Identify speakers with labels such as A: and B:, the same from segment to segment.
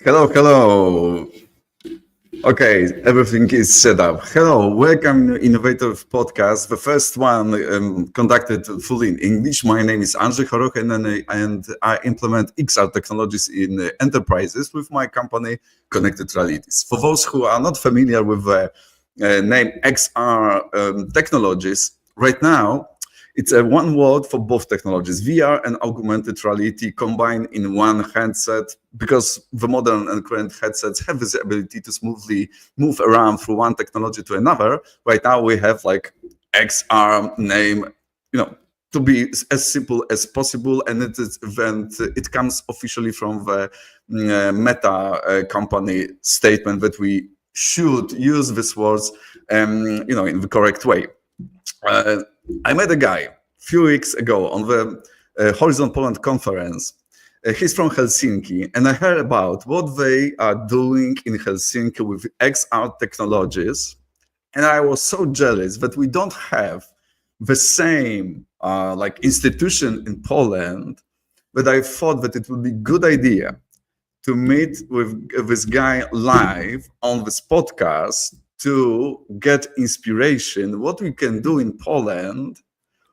A: Hello, hello. Okay, everything is set up. Hello, welcome to Innovators podcast, the first one conducted fully in English. My name is Andrzej Choroch, and I implement XR technologies in enterprises with my company, Connected Realities. For those who are not familiar with the name XR technologies, right now, it's a one word for both technologies, VR and augmented reality combined in one handset, because the modern and current headsets have this ability to smoothly move around through one technology to another. Right now we have like XR name, to be as simple as possible, and it comes officially from the Meta company statement that we should use these words, in the correct way. I met a guy a few weeks ago on the Horizon Poland conference. He's from Helsinki, and I heard about what they are doing in Helsinki with XR technologies. And I was so jealous that we don't have the same institution in Poland, that I thought that it would be a good idea to meet with this guy live on this podcast to get inspiration, what we can do in Poland,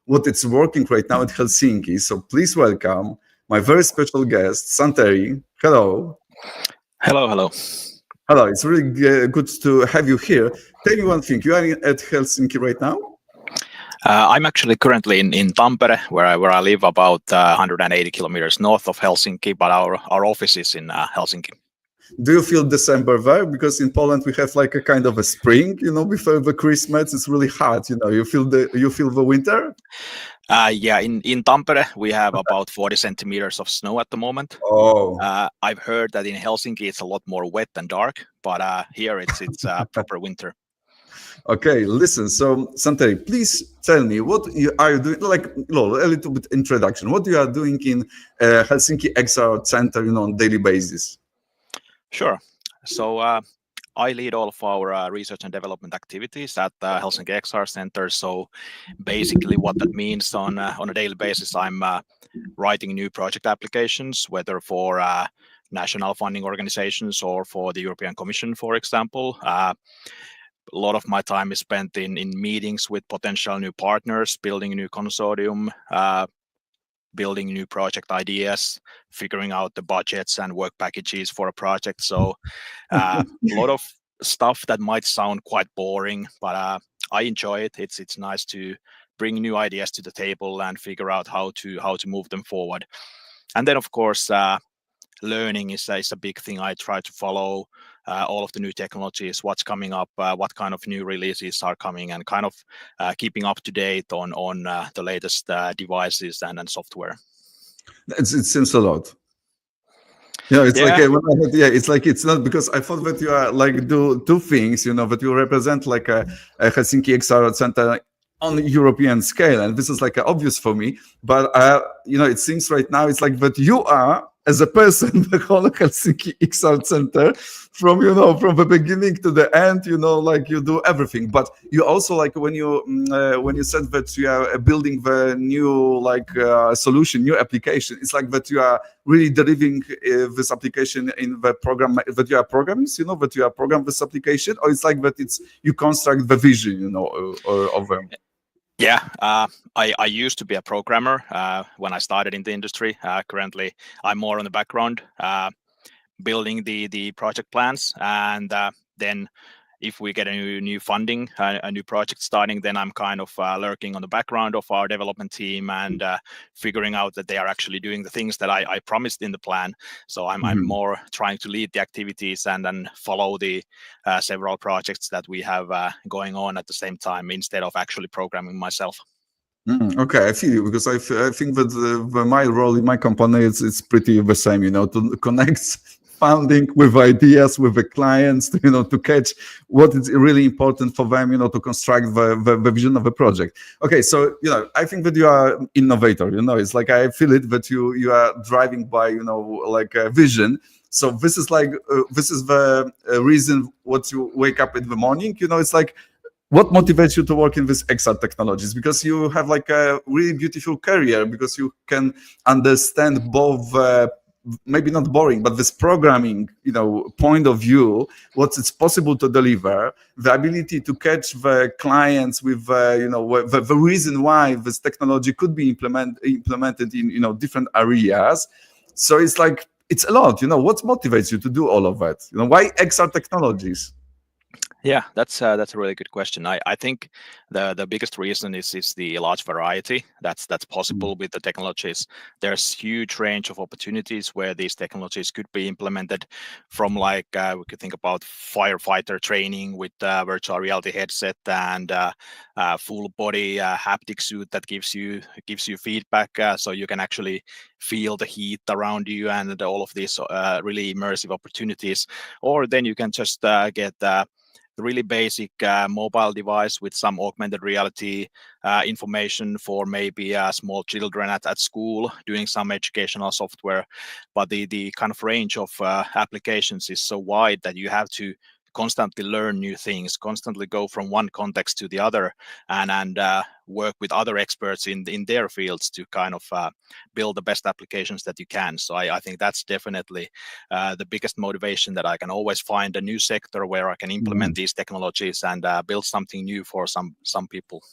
A: what it's working right now at Helsinki. So please welcome my very special guest, Santeri. Hello.
B: Hello.
A: Hello, it's really good to have you here. Tell me one thing, you are at Helsinki right now?
B: I'm actually currently in Tampere, where I live, about 180 kilometers north of Helsinki, but our office is in Helsinki.
A: Do you feel December there? Because in Poland we have like a kind of a spring, before the Christmas. It's really hot. You feel the winter?
B: Yeah, in Tampere we have about 40 centimeters of snow at the moment.
A: Oh.
B: I've heard that in Helsinki it's a lot more wet and dark, but here it's proper winter.
A: Okay, listen. So Santeri, please tell me what are you doing? Like a little bit introduction. What you are doing in Helsinki XR Center, on a daily basis?
B: Sure. So I lead all of our research and development activities at Helsinki XR Center. So basically what that means on a daily basis, I'm writing new project applications, whether for national funding organizations or for the European Commission, for example. A lot of my time is spent in meetings with potential new partners, building a new consortium, building new project ideas, figuring out the budgets and work packages for a project. So a lot of stuff that might sound quite boring, but I enjoy it. It's nice to bring new ideas to the table and figure out how to move them forward. And then of course learning is a big thing. I try to follow all of the new technologies, what's coming up, what kind of new releases are coming, and kind of keeping up to date on the latest devices and software.
A: It seems a lot. It's like it's not, because I thought that you are like do two things, that you represent like a Helsinki XR Center on a European scale, and this is like obvious for me. But it seems right now it's like that you are, as a person, the whole Helsinki XR Center from the beginning to the end, like you do everything. But you also, like when you said that you are building the new solution, new application, it's like that you are really delivering this application in the program that you are programming, that you are programming this application, or it's like that you construct the vision, of them.
B: Yeah, I used to be a programmer when I started in the industry. Currently, I'm more on the background, building the project plans, and then if we get a new funding, a new project starting, then I'm kind of lurking on the background of our development team and figuring out that they are actually doing the things that I promised in the plan. So I'm more trying to lead the activities and then follow the several projects that we have going on at the same time, instead of actually programming myself.
A: Okay, I feel you, because I think that my role in my company it's pretty the same, to connect funding with ideas, with the clients, to catch what is really important for them, to construct the vision of the project. Okay, so I think that you are innovator. It's like I feel it that you are driving by like a vision. So this is the reason what you wake up in the morning. It's like, what motivates you to work in this XR technologies? Because you have like a really beautiful career, because you can understand both maybe not boring, but this programming, point of view, what it's possible to deliver, the ability to catch the clients with, the reason why this technology could be implemented in, different areas. So it's like, it's a lot, what motivates you to do all of that? Why XR technologies?
B: Yeah, that's a really good question. I think the biggest reason is the large variety that's possible with the technologies. There's huge range of opportunities where these technologies could be implemented, from like we could think about firefighter training with virtual reality headset and full body haptic suit that gives you feedback, so you can actually feel the heat around you, and all of these really immersive opportunities. Or then you can just get really basic mobile device with some augmented reality information for maybe small children at school doing some educational software. But the kind of range of applications is so wide that you have to constantly learn new things, constantly go from one context to the other, and work with other experts in their fields to kind of build the best applications that you can. So I think that's definitely the biggest motivation, that I can always find a new sector where I can implement these technologies and build something new for some people.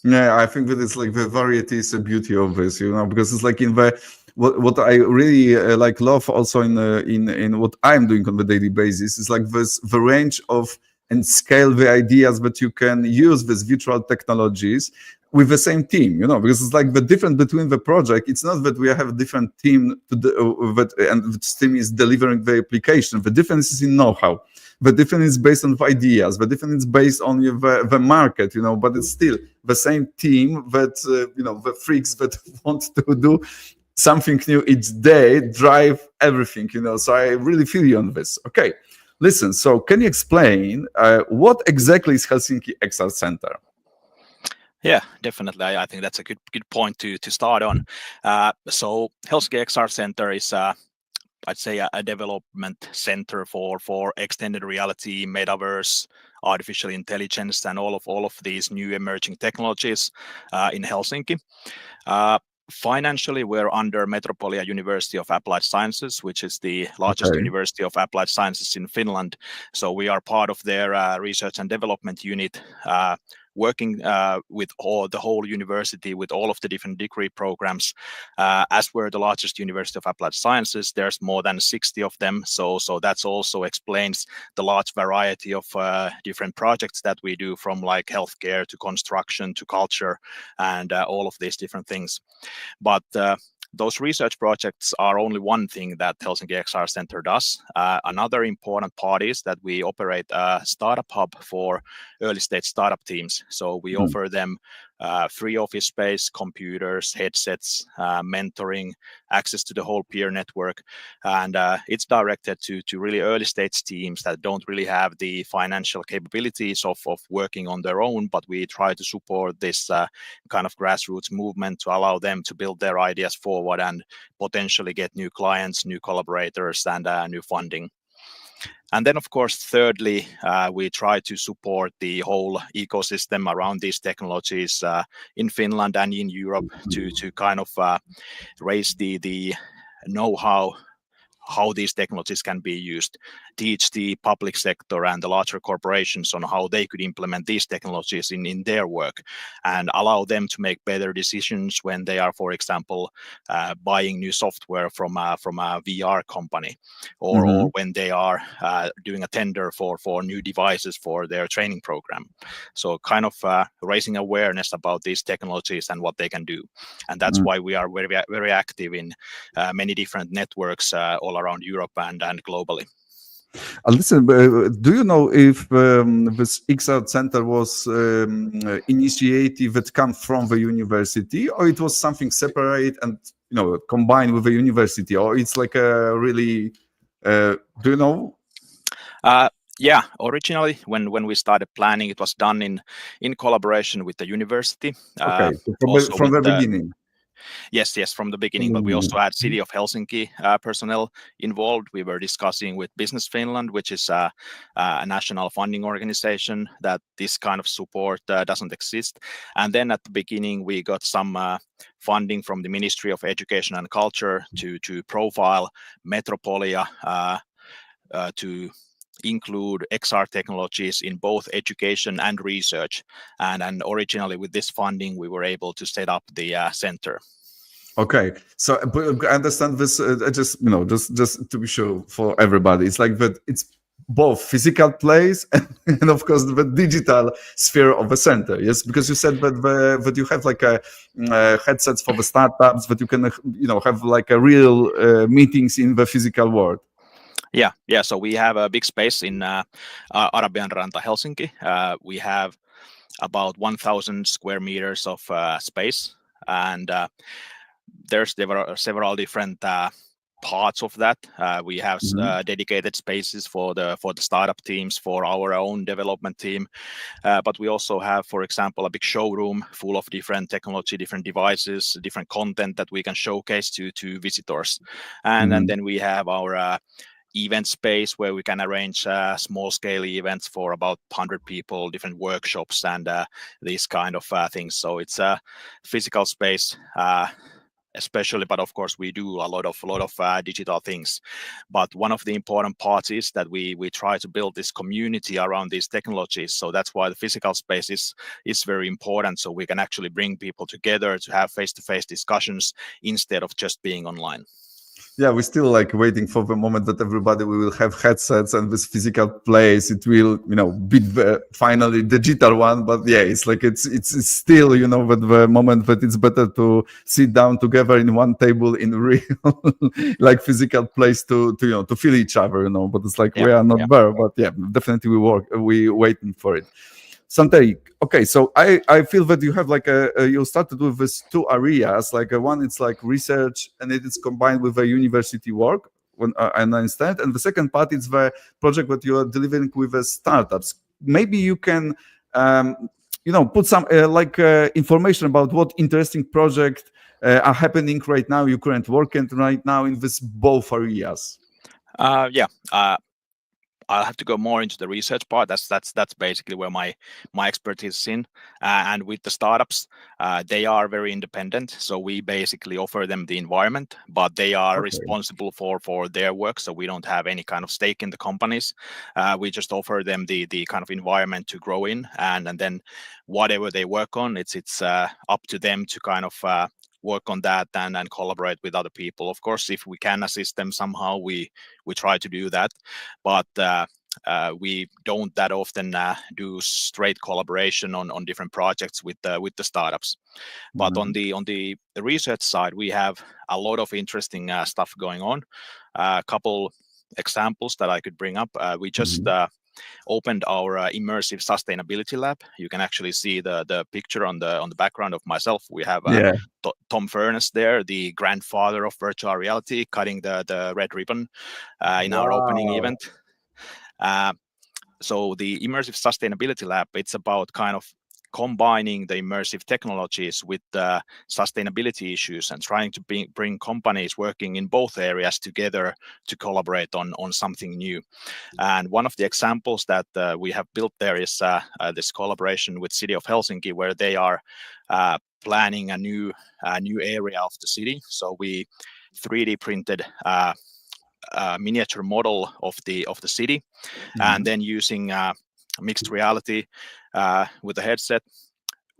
A: Yeah, I think that it's like the variety is the beauty of this, because it's like in the what I really love also in what I'm doing on the daily basis is like the range of and scale the ideas that you can use these virtual technologies with the same team, because it's like the difference between the project. It's not that we have a different team and this team is delivering the application. The difference is in know-how. The difference is based on ideas. The difference is based on the market, but it's still the same team that, the freaks that want to do something new each day drive everything, So I really feel you on this. Okay, listen, so can you explain what exactly is Helsinki XR Center?
B: Yeah, definitely. I think that's a good point to start on. So Helsinki XR Center is I'd say a development center for extended reality, metaverse, artificial intelligence, and all of these new emerging technologies in Helsinki. Financially, we're under Metropolia University of Applied Sciences, which is the largest university of applied sciences in Finland. So we are part of their research and development unit, working with the whole university, with all of the different degree programs. As we're the largest university of applied sciences, there's more than 60 of them. So that's also explains the large variety of different projects that we do, from like healthcare to construction to culture and all of these different things. But those research projects are only one thing that Helsinki XR Center does. Another important part is that we operate a startup hub for early stage startup teams. So we offer them free office space, computers, headsets, mentoring, access to the whole peer network. And it's directed to really early stage teams that don't really have the financial capabilities of working on their own, but we try to support this kind of grassroots movement to allow them to build their ideas forward and potentially get new clients, new collaborators, and new funding. And then, of course, thirdly, we try to support the whole ecosystem around these technologies in Finland and in Europe to kind of raise the know-how how these technologies can be used, teach the public sector and the larger corporations on how they could implement these technologies in their work, and allow them to make better decisions when they are, for example, buying new software from a VR company, or when they are doing a tender for new devices for their training program. So kind of raising awareness about these technologies and what they can do. And that's why we are very, very active in many different networks all around Europe and globally.
A: Listen, do you know if this XR Center was initiative that come from the university, or it was something separate and combined with the university, or it's like a really? Do you know?
B: Yeah, originally when we started planning, it was done in collaboration with the university.
A: Okay,
B: Also
A: from
B: with
A: the beginning.
B: Yes, from the beginning. But we also had City of Helsinki personnel involved. We were discussing with Business Finland, which is a national funding organization, that this kind of support doesn't exist. And then at the beginning, we got some funding from the Ministry of Education and Culture to profile Metropolia to include XR technologies in both education and research. And originally with this funding, we were able to set up the center.
A: Okay, so but I understand this. Just to be sure for everybody, it's like that. It's both physical place and of course the digital sphere of the center. Yes, because you said that you have like a headsets for the startups, that you can have like a real meetings in the physical world.
B: Yeah. So we have a big space in Arabianranta, Helsinki. We have about 1,000 square meters of space, and there are several different parts of that. We have dedicated spaces for the startup teams, for our own development team, but we also have, for example, a big showroom full of different technology, different devices, different content that we can showcase to visitors. And then we have our event space where we can arrange small scale events for about 100 people, different workshops and these kind of things. So it's a physical space especially, but of course we do a lot of digital things. But one of the important parts is that we try to build this community around these technologies. So that's why the physical space is very important, so we can actually bring people together to have face-to-face discussions instead of just being online.
A: Yeah, we're still like waiting for the moment that everybody will have headsets and this physical place, it will, beat the finally digital one. But yeah, it's like it's still, but the moment that it's better to sit down together in one table in real, like physical place to feel each other, But it's like we are not there. But yeah, definitely we waiting for it. Santeri, okay, so I feel that you have like you started with these two areas, like one it's like research and it is combined with a university work, when I understand, and the second part is the project that you are delivering with the startups. Maybe you can put some information about what interesting projects are happening right now, you currently working right now in this both areas.
B: I'll have to go more into the research part. That's basically where my expertise is in. And with the startups, they are very independent. So we basically offer them the environment, but they are responsible for their work. So we don't have any kind of stake in the companies. We just offer them the kind of environment to grow in, and then whatever they work on, it's up to them to kind of work on that and collaborate with other people. Of course, if we can assist them somehow, we try to do that, but we don't that often do straight collaboration on different projects with the startups. But on the research side, we have a lot of interesting stuff going on. A couple examples that I could bring up. We just opened our immersive sustainability lab. You can actually see the picture on the background of myself. We have Tom Furness there, the grandfather of virtual reality, cutting the red ribbon in our opening event. So the immersive sustainability lab, it's about kind of combining the immersive technologies with the sustainability issues and trying to bring companies working in both areas together to collaborate on something new. And one of the examples that we have built there is this collaboration with City of Helsinki, where they are planning a new area of the city. So we 3D printed a miniature model of the city, and then using mixed reality with the headset,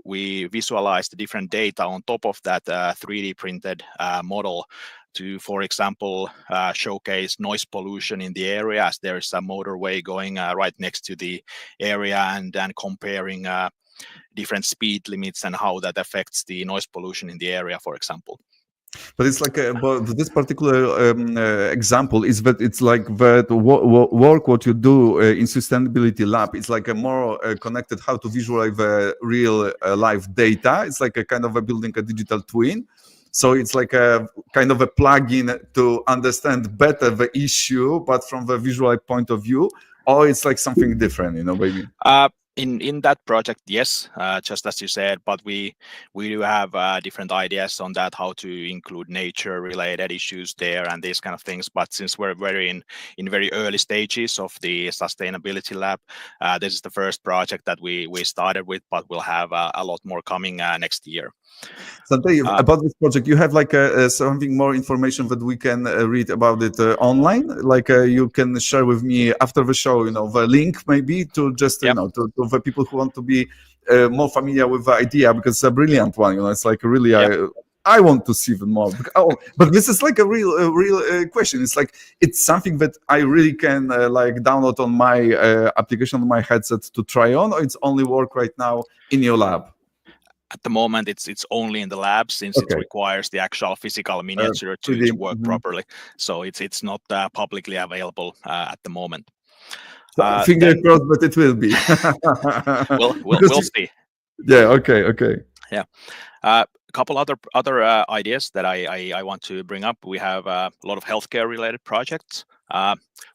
B: we visualize the different data on top of that 3D printed model to, for example, showcase noise pollution in the area, as there is a motorway going right next to the area, and comparing different speed limits and how that affects the noise pollution in the area, for example.
A: But it's like but this particular example is that it's like that work what you do in sustainability lab. It's like a more connected how to visualize the real life data. It's like a kind of a building a digital twin. So it's like a kind of a plugin to understand better the issue, but from the visual point of view. Or it's like something different, maybe.
B: In that project, yes, just as you said, but we do have different ideas on that, how to include nature related issues there and these kind of things. But since we're in very early stages of the sustainability lab, this is the first project that we started with, but we'll have a lot more coming next year.
A: Santeri, about this project, you have like something more information that we can read about it online. Like you can share with me after the show, the link maybe to just
B: Yep.
A: to the people who want to be more familiar with the idea, because it's a brilliant one. It's like really
B: Yep.
A: I want to see them more. But this is like a real question. It's like it's something that I really can like download on my application on my headset to try on, or it's only work right now in your lab.
B: At the moment, it's only in the lab, since it requires the actual physical miniature to work properly. So it's not publicly available at the moment.
A: Finger crossed, but it will be.
B: we'll see.
A: Yeah. Okay.
B: Yeah. A couple other ideas that I want to bring up. We have a lot of healthcare related projects.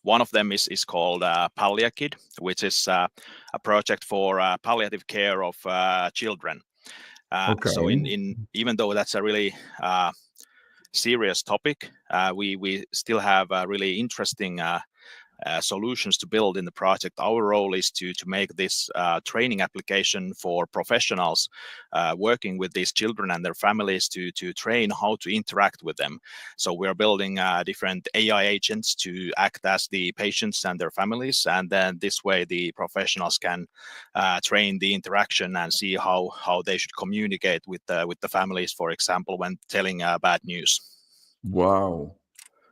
B: One of them is called PalliaKid, which is a project for palliative care of children. So even though that's a really serious topic, we still have really interesting solutions to build in the project. Our role is to make this training application for professionals working with these children and their families to train how to interact with them. So we're building different AI agents to act as the patients and their families, and then this way the professionals can train the interaction and see how they should communicate with the families, for example, when telling bad news.
A: Wow.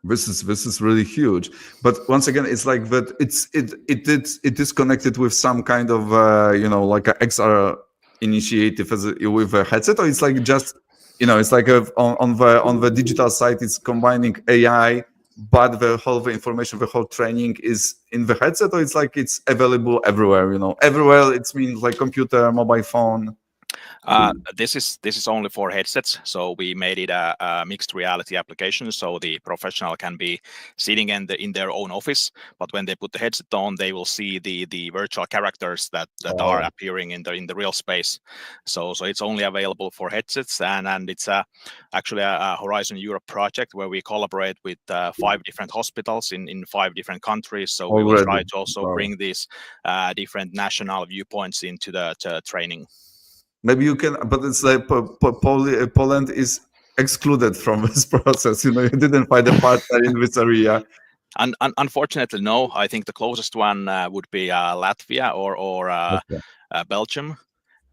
A: This is really huge, but once again, it's like that. It is connected with some kind of like a XR initiative with a headset, or it's like just it's like on the digital side, it's combining AI, but the whole information, the whole training is in the headset, or it's like it's available everywhere. Everywhere. It means like computer, mobile phone.
B: This is only for headsets, so we made it a mixed reality application, so the professional can be sitting in their own office, but when they put the headset on, they will see the virtual characters that are appearing in the real space. So it's only available for headsets, and it's actually a Horizon Europe project where we collaborate with 5 different hospitals in 5 different countries. So we will try to also bring these different national viewpoints into the training.
A: Maybe you can, but it's like Poland is excluded from this process. You didn't find a partner in this area.
B: Unfortunately, no. I think the closest one would be Latvia or Belgium.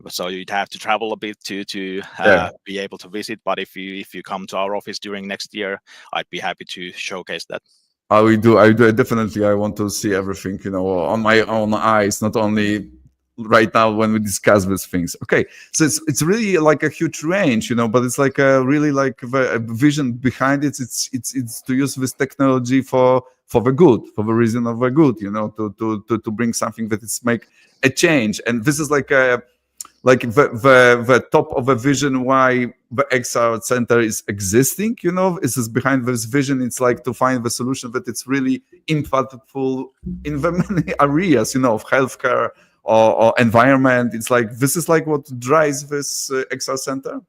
B: So you'd have to travel a bit to be able to visit. But if you come to our office during next year, I'd be happy to showcase that.
A: I do definitely. I want to see everything, on my own eyes, not only right now when we discuss these things. Okay, so it's really like a huge range, but it's like a really like the vision behind it. It's to use this technology for the good, for the reason of the good, to bring something that is make a change. And this is like the top of a vision why the XR Center is existing. This is behind this vision. It's like to find the solution that it's really impactful in the many areas, of healthcare or environment. It's like this is like what drives this XR Center.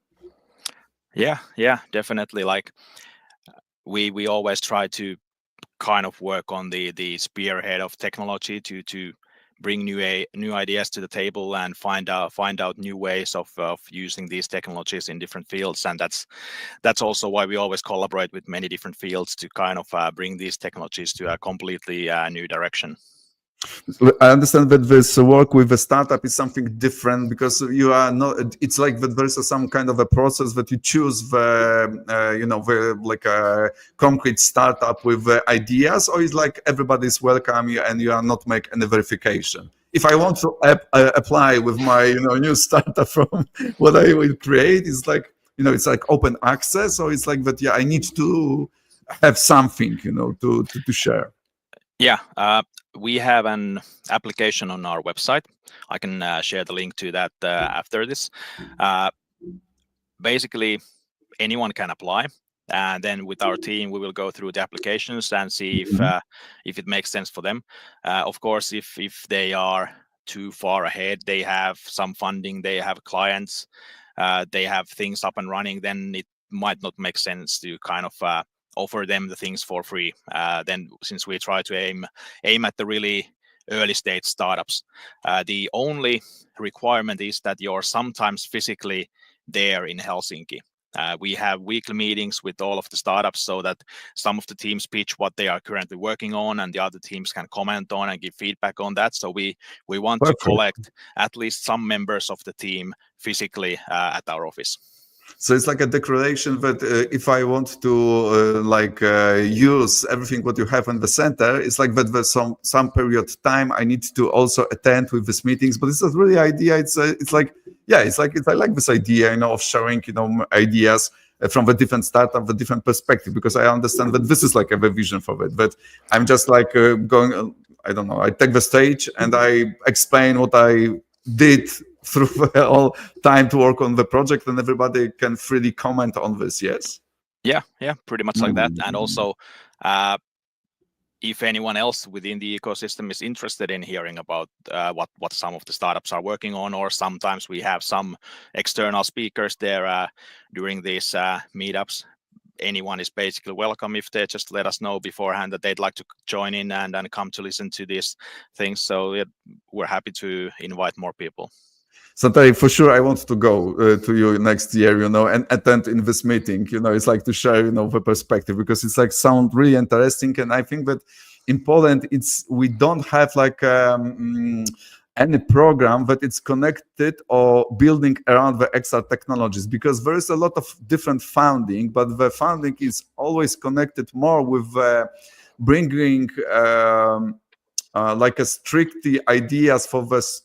B: Yeah, definitely. Like we always try to kind of work on the spearhead of technology to bring new ideas to the table and find out new ways of using these technologies in different fields. And that's also why we always collaborate with many different fields to kind of bring these technologies to a completely new direction.
A: I understand that this work with a startup is something different, because you are not. It's like that there's some kind of a process that you choose the like a concrete startup with ideas, or is like everybody's welcome and you are not make any verification. If I want to apply with my new startup from what I will create, is like it's like open access, or it's like that. Yeah, I need to have something to share.
B: Yeah. We have an application on our website. I can share the link to that after this. Basically, anyone can apply, and then with our team, we will go through the applications and see if it makes sense for them. Of course, if they are too far ahead, they have some funding, they have clients, they have things up and running, then it might not make sense to kind of offer them the things for free. Then since we try to aim at the really early stage startups, the only requirement is that you're sometimes physically there in Helsinki. We have weekly meetings with all of the startups so that some of the teams pitch what they are currently working on and the other teams can comment on and give feedback on that. So we want
A: Perfect.
B: to collect at least some members of the team physically at our office.
A: So it's like a declaration that if I want to use everything what you have in the center, it's like that there's some period of time I need to also attend with these meetings. But it's not really idea. I like this idea, of sharing, ideas from the different startup, the different perspective, because I understand that this is like a vision for it. But I'm just like going, I don't know, I take the stage and I explain what I did through the whole time to work on the project, and everybody can freely comment on this. Yes.
B: Yeah, pretty much like that. And also, if anyone else within the ecosystem is interested in hearing about what some of the startups are working on, or sometimes we have some external speakers there during these meetups, anyone is basically welcome if they just let us know beforehand that they'd like to join in and come to listen to these things. So we're happy to invite more people.
A: Santeri, for sure, I want to go to you next year, and attend in this meeting. It's like to share, the perspective, because it's like sound really interesting. And I think that in Poland, we don't have like any program that it's connected or building around the XR technologies, because there is a lot of different funding, but the funding is always connected more with bringing like a strictly ideas for this,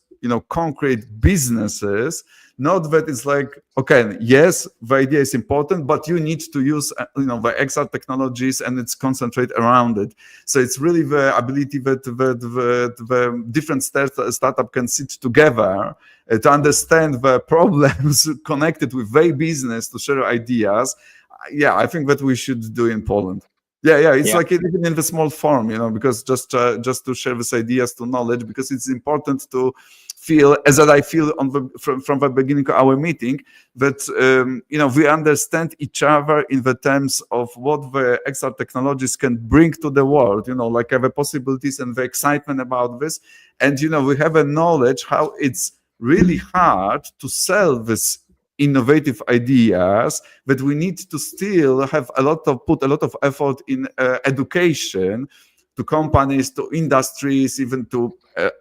A: concrete businesses. Not that it's like, okay, yes, the idea is important, but you need to use, the XR technologies, and it's concentrate around it. So it's really the ability that the different startup can sit together to understand the problems connected with their business, to share ideas. Yeah, I think that we should do in Poland. Yeah, it's like even in the small form, because just to share these ideas, to knowledge, because it's important to feel, as I feel from the beginning of our meeting, that we understand each other in the terms of what the XR technologies can bring to the world, like the possibilities and the excitement about this, and we have a knowledge how it's really hard to sell this innovative ideas, that we need to still have put a lot of effort in education, to companies, to industries, even to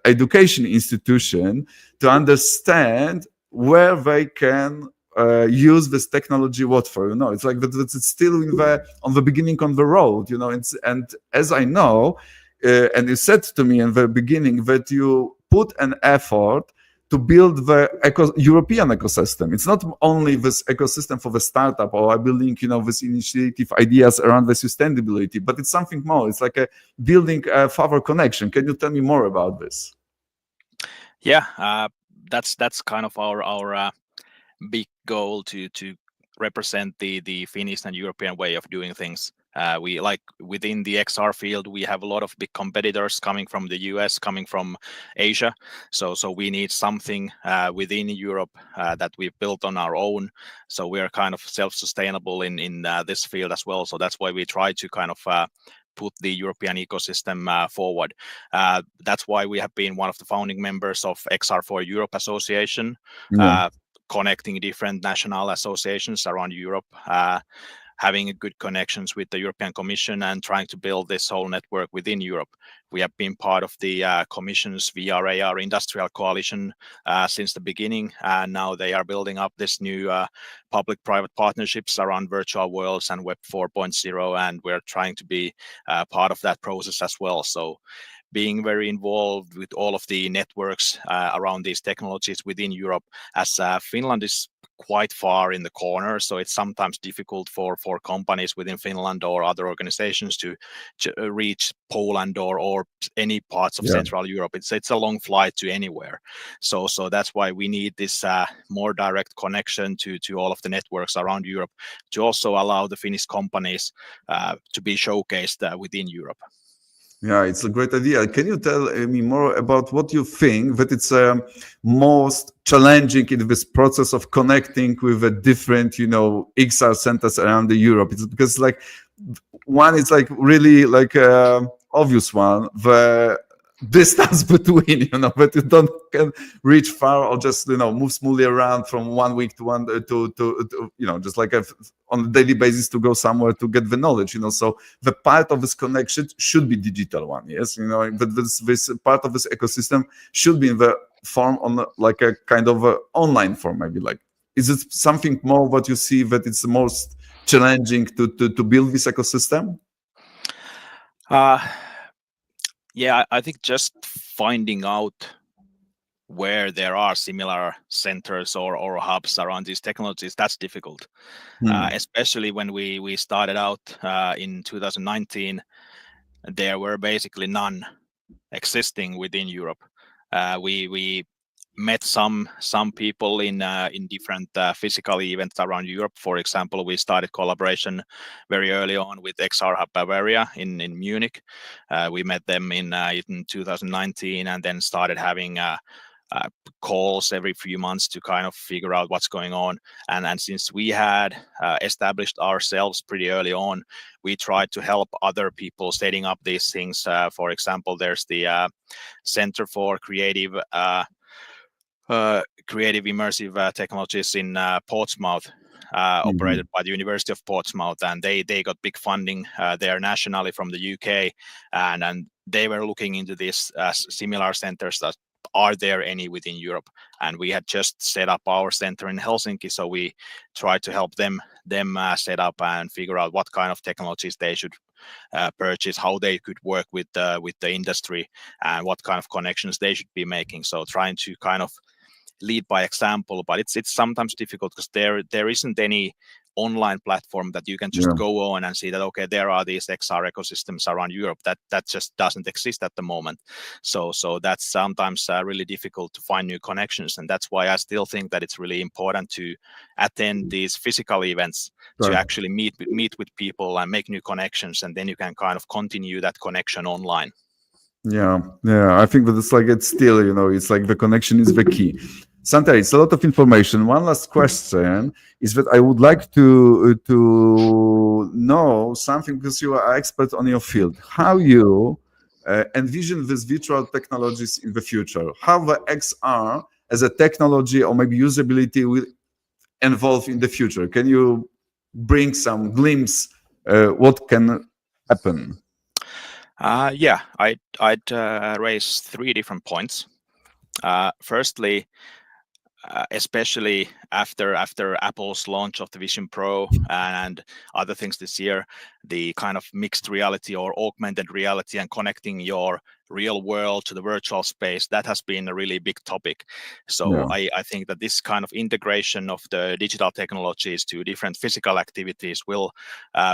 A: education institution, to understand where they can use this technology what for. It's like that it's still on the beginning on the road. And as I know, and you said to me in the beginning that you put an effort to build the European ecosystem. It's not only this ecosystem for the startup, or building, this initiative ideas around the sustainability, but it's something more. It's like building a further connection. Can you tell me more about this?
B: Yeah, that's kind of our big goal to represent the Finnish and European way of doing things. We like within the XR field, we have a lot of big competitors coming from the US, coming from Asia. So we need something within Europe that we've built on our own. So we are kind of self-sustainable in this field as well. So that's why we try to kind of put the European ecosystem forward. That's why we have been one of the founding members of XR for Europe Association, connecting different national associations around Europe, having good connections with the European Commission, and trying to build this whole network within Europe. We have been part of the Commission's VR/AR Industrial Coalition since the beginning, and now they are building up this new public-private partnerships around virtual worlds and Web 4.0, and we're trying to be part of that process as well. So being very involved with all of the networks around these technologies within Europe, as Finland is quite far in the corner, so it's sometimes difficult for companies within Finland or other organizations to reach Poland or any parts of Central Europe. It's a long flight to anywhere. So that's why we need this more direct connection to all of the networks around Europe, to also allow the Finnish companies to be showcased within Europe.
A: Yeah, it's a great idea. Can you tell me more about what you think that it's most challenging in this process of connecting with a different, XR centers around the Europe? It's because like one is like really like obvious one, the distance between, that you don't can reach far or just move smoothly around from one week to one to just like on a daily basis to go somewhere to get the knowledge. So the part of this connection should be digital one, yes, but this part of this ecosystem should be in the form on like a kind of a online form, maybe. Like, is it something more what you see that it's the most challenging to build this ecosystem?
B: Yeah, I think just finding out where there are similar centers or hubs around these technologies, that's difficult. Especially when we started out in 2019, there were basically none existing within Europe. We met some people in different physical events around Europe. For example, we started collaboration very early on with XR Hub Bavaria in Munich. We met them in 2019, and then started having calls every few months to kind of figure out what's going on. And since we had established ourselves pretty early on, we tried to help other people setting up these things. For example, there's the Center for Creative Immersive Technologies in Portsmouth, operated by the University of Portsmouth, and they got big funding there nationally from the UK, and they were looking into these similar centers that are there any within Europe. And we had just set up our center in Helsinki, so we tried to help them set up and figure out what kind of technologies they should purchase, how they could work with the industry, and what kind of connections they should be making. So trying to kind of lead by example, but it's sometimes difficult because there isn't any online platform that you can just go on and see that, okay, there are these XR ecosystems around Europe. That just doesn't exist at the moment. So that's sometimes really difficult to find new connections, and that's why I still think that it's really important to attend these physical events, to actually meet with people and make new connections, and then you can kind of continue that connection online.
A: Yeah, I think that it's still, it's like the connection is the key. Santeri, it's a lot of information. One last question is that I would like to know something, because you are expert on your field. How you envision these virtual technologies in the future? How the XR as a technology or maybe usability will evolve in the future? Can you bring some glimpse what can happen?
B: Yeah, I'd raise three different points. Firstly, especially after Apple's launch of the Vision Pro and other things this year, the kind of mixed reality or augmented reality and connecting your real world to the virtual space, that has been a really big topic. So I think that this kind of integration of the digital technologies to different physical activities will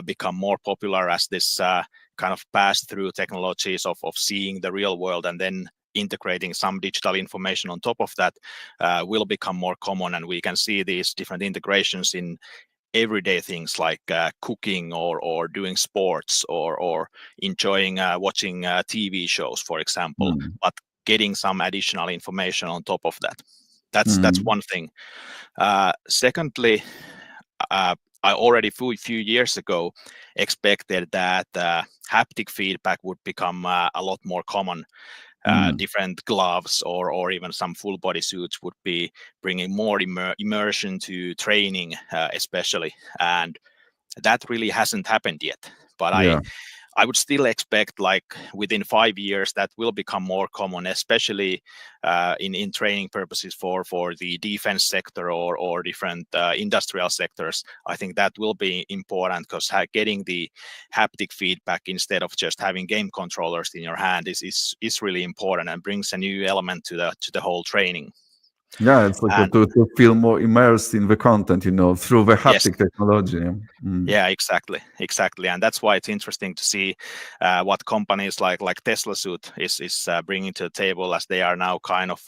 B: become more popular as this kind of pass-through technologies of seeing the real world and then integrating some digital information on top of that will become more common, and we can see these different integrations in everyday things like cooking or doing sports or enjoying watching TV shows, for example, but getting some additional information on top of that. That's one thing. Secondly, I already a few years ago expected that haptic feedback would become a lot more common. Different gloves or even some full body suits would be bringing more immersion to training, especially, and that really hasn't happened yet. But I would still expect, like within 5 years, that will become more common, especially in training purposes for the defense sector or different industrial sectors. I think that will be important, because getting the haptic feedback instead of just having game controllers in your hand is really important and brings a new element to the whole training.
A: Yeah, it's like to feel more immersed in the content, through the haptic technology.
B: Yeah, exactly, and that's why it's interesting to see what companies like Tesla Suit is bringing to the table, as they are now kind of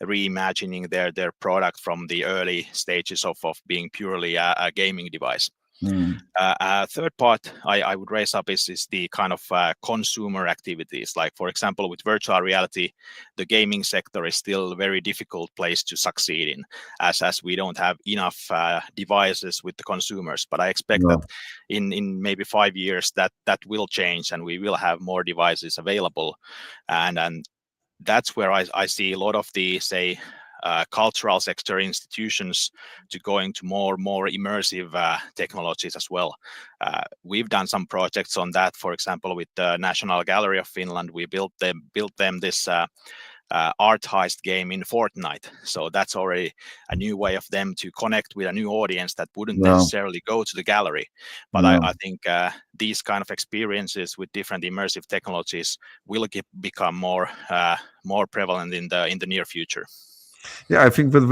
B: reimagining their product from the early stages of being purely a gaming device. Third part I would raise up is the kind of consumer activities. Like, for example, with virtual reality, the gaming sector is still a very difficult place to succeed in, as we don't have enough devices with the consumers. But I expect that in maybe 5 years that will change, and we will have more devices available, and that's where I see a lot of the, say, cultural sector institutions to going to more immersive technologies as well. We've done some projects on that. For example, with the National Gallery of Finland, we built them this art heist game in Fortnite. So that's already a new way of them to connect with a new audience that wouldn't necessarily go to the gallery. But I think these kind of experiences with different immersive technologies will become more prevalent in the near future.
A: Yeah, I think that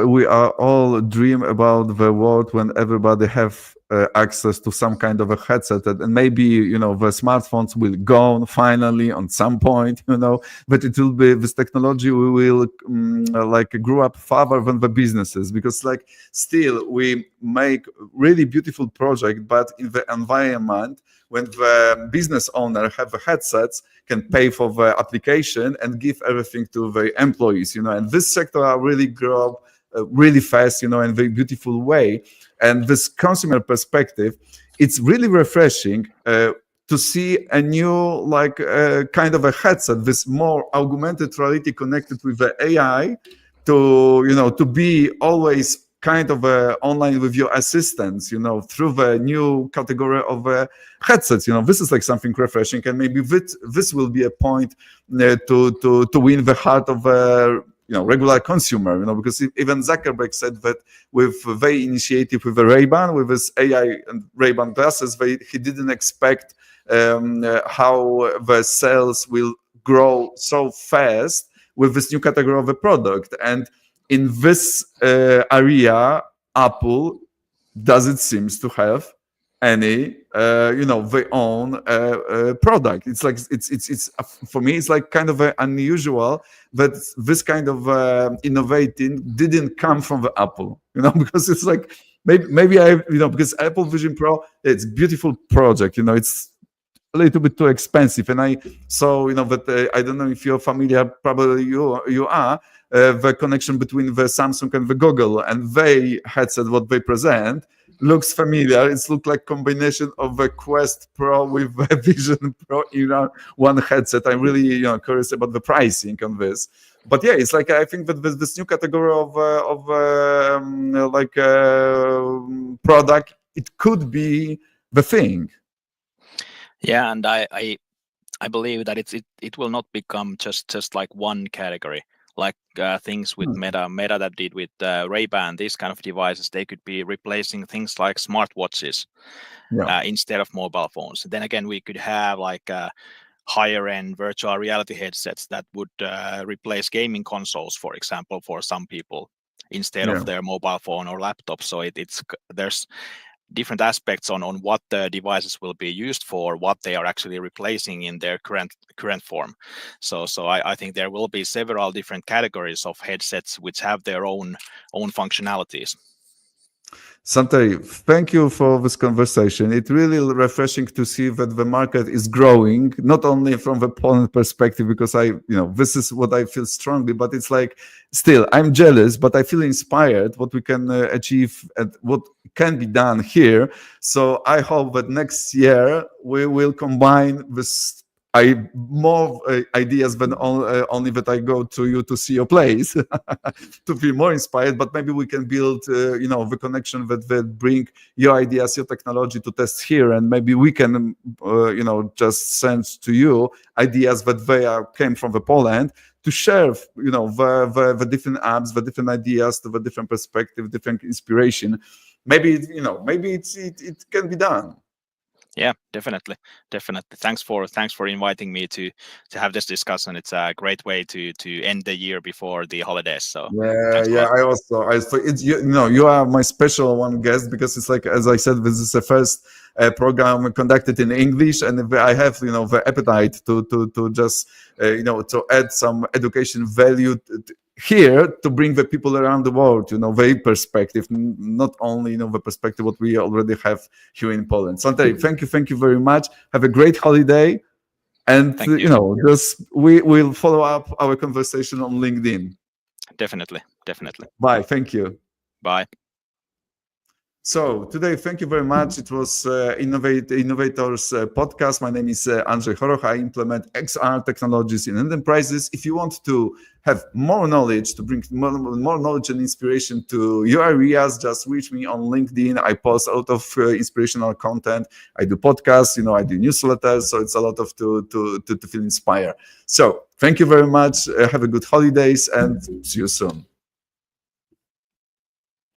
A: we are all dream about the world when everybody have access to some kind of a headset, and maybe the smartphones will go finally on some point, but it will be this technology will like grow up farther than the businesses, because like still we make really beautiful project, but in the environment when the business owner have the headsets, can pay for the application and give everything to the employees, and this sector are really grow really fast, in a very beautiful way. And this consumer perspective, it's really refreshing to see a new kind of a headset, this more augmented reality connected with the AI, to be always kind of online with your assistants, through the new category of headsets. This is like something refreshing, and maybe this will be a point to win the heart of regular consumer. Because even Zuckerberg said that with their initiative with the Ray-Ban, with his AI and Ray-Ban glasses, he didn't expect how the sales will grow so fast with this new category of a product. And in this area, Apple doesn't seem to have any, their own product. It's like it's for me, it's like kind of unusual that this kind of innovating didn't come from the Apple, because it's like maybe because Apple Vision Pro, it's beautiful project, it's a little bit too expensive, and I saw that I don't know if you're familiar, probably you are. The connection between the Samsung and the Google and they headset, what they present looks familiar. It's looked like combination of the Quest Pro with the Vision Pro in one headset. I'm really curious about the pricing on this. But yeah, it's like I think that this new category of product, it could be the thing.
B: Yeah, and I believe that it will not become just like one category. Like things with Meta that did with Ray-Ban, these kind of devices, they could be replacing things like smartwatches instead of mobile phones. Then again, we could have like higher end virtual reality headsets that would replace gaming consoles, for example, for some people instead of their mobile phone or laptop. So there's different aspects on what the devices will be used for, what they are actually replacing in their current form. So I think there will be several different categories of headsets which have their own functionalities.
A: Santeri, thank you for this conversation. It's really refreshing to see that the market is growing, not only from the Poland perspective, because this is what I feel strongly, but it's like still I'm jealous, but I feel inspired what we can achieve and what can be done here. So I hope that next year we will combine this more ideas than only that I go to you to see your place to feel more inspired, but maybe we can build the connection that bring your ideas, your technology to test here, and maybe we can just send to you ideas that came from the Poland to share the different apps, the different ideas, to the different perspective, different inspiration. Maybe it can be done.
B: Yeah, definitely. Thanks for inviting me to have this discussion. It's a great way to end the year before the holidays. So
A: yeah. You are my special one guest, because it's like, as I said, this is the first program conducted in English, and I have the appetite to just to add some education value here to bring the people around the world, their perspective, not only, the perspective what we already have here in Poland. Santeri, thank you very much. Have a great holiday. And, just we will follow up our conversation on LinkedIn.
B: Definitely.
A: Bye. Thank you.
B: Bye.
A: So today, thank you very much. It was Innovators podcast. My name is Andrzej Choroch. I implement XR technologies in enterprises. If you want to have more knowledge, to bring more knowledge and inspiration to your areas, just reach me on LinkedIn. I post a lot of inspirational content. I do podcasts, I do newsletters. So it's a lot of to feel inspired. So thank you very much. Have a good holidays and see you soon.